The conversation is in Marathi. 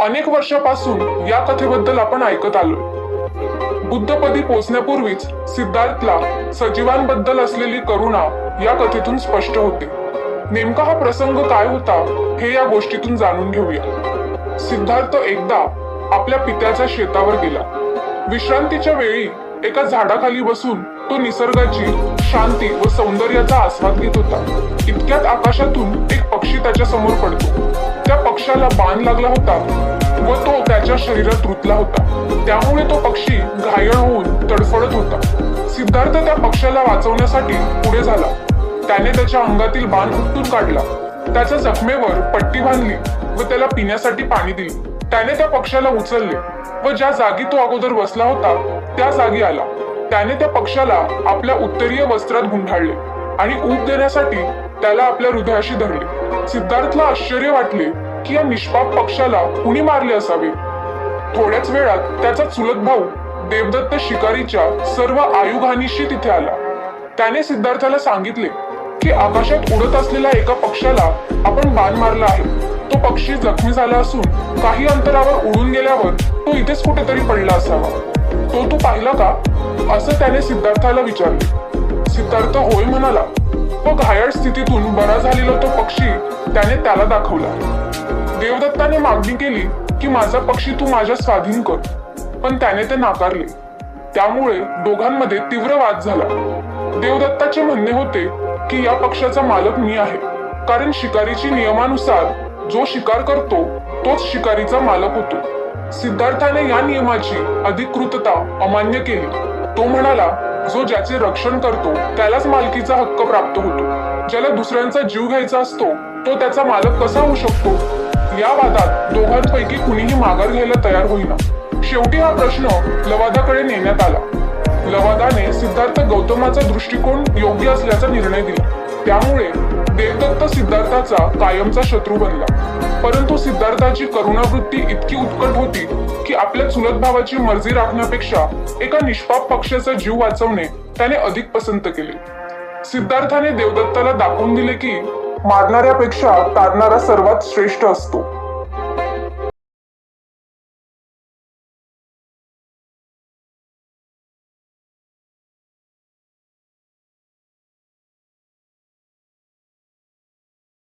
अनेक वर्षापासून या कथेबद्दल आपण ऐकत आलोय. बुद्धपदी पोचण्यापूर्वीच सिद्धार्थला सजीवांबद्दल असलेली करुणा या कथेतून स्पष्ट होते. नेमका हा प्रसंग काय होता हे या गोष्टीतून जाणून घेऊया. सिद्धार्थ एकदा आपल्या पित्याच्या शेतावर गेला. विश्रांतीच्या वेळी एका झाडाखाली बसून तो निसर्गाची शांती व सौंदर्याचा आस्वाद घेत होता. इतक्यात आकाशातून एक पक्षी त्याच्या समोर पडतो. त्या पक्षाला बाण लागला होता व तो त्याच्या शरीरात रुतला होता. त्यामुळे तो पक्षी घायल होऊन तडफडत होता. सिद्धार्थ त्या पक्षाला वाचवण्यासाठी पुढे झाला. त्याने त्याच्या अंगातील बाण उपटून काढला, त्याच्या जखमेवर पट्टी बांधली व त्याला पिण्यासाठी पाणी दिले. त्याने त्या पक्षाला उचलले व ज्या जागी तो अगोदर बसला होता त्या जागी आला. त्याने त्या पक्षाला आपल्या उत्तरीय वस्त्रात गुंडाळले आणि ऊब देण्यासाठी त्याला आपल्या हृदयाशी धरले. सिद्धार्थला आश्चर्य वाटले की या निष्पाप पक्षाला कुणी मारले असावे. थोड्याच वेळात त्याचा चुलत भाऊ देवदत्त शिकारीच्या सर्व आयुधानिशी तिथे आला. त्याने सिद्धार्थाला सांगितले की आकाशात उडत असलेल्या एका पक्षाला आपण बाण मारला आहे. तो पक्षी जखमी झाला असून काही अंतरावर उडून गेल्यावर तो इथेच कुठेतरी पडला असावा. तो तू पाहिला का, असं त्याने सिद्धार्थाला विचारले. सिद्धार्थ होय म्हणाला व घायाळ स्थितीतून बरा झालेला तो पक्षी त्याने त्याला दाखवला. देवदत्ताने मागणी केली की माझा पक्षी तू माझ्या स्वाधीन कर, पण त्याने ते नाकारले. त्यामुळे दोघांमध्ये तीव्र वाद झाला. देवदत्ताचे म्हणणे होते की या पक्षाचा मालक मी आहे, कारण शिकारीची नियमानुसार जो शिकार करतो तोच शिकारीचा मालक होतो. सिद्धार्थाने या नियमाची अधिकृतता अमान्य केली. तो म्हणाला जो ज्याचे रक्षण करतो त्यालाच मालकीचा हक्क प्राप्त होतो. ज्याला दुसऱ्यांचा जीव घ्यायचा असतो तो त्याचा मालक कसा होऊ शकतो. या वादात दोघांपैकी कुणीही माघार घ्यायला तयार होईना. शेवटी हा प्रश्न लवादाकडे नेण्यात आला. लवादाने सिद्धार्थ गौतमाचा दृष्टिकोन योग्य असल्याचा निर्णय दिला. त्यामुळे देवदत्त सिद्धार्थाचा कायमचा शत्रू बनला. परंतु सिद्धार्थाची करुणावृत्ती इतकी उत्कट होती की आपल्या चुलत भावाची मर्जी राखण्यापेक्षा एका निष्पाप पक्षाचा जीव वाचवणे त्याने अधिक पसंत केले. सिद्धार्थाने देवदत्ताला दाखवून दिले की मारणाऱ्यापेक्षा तारणारा सर्वात श्रेष्ठ असतो.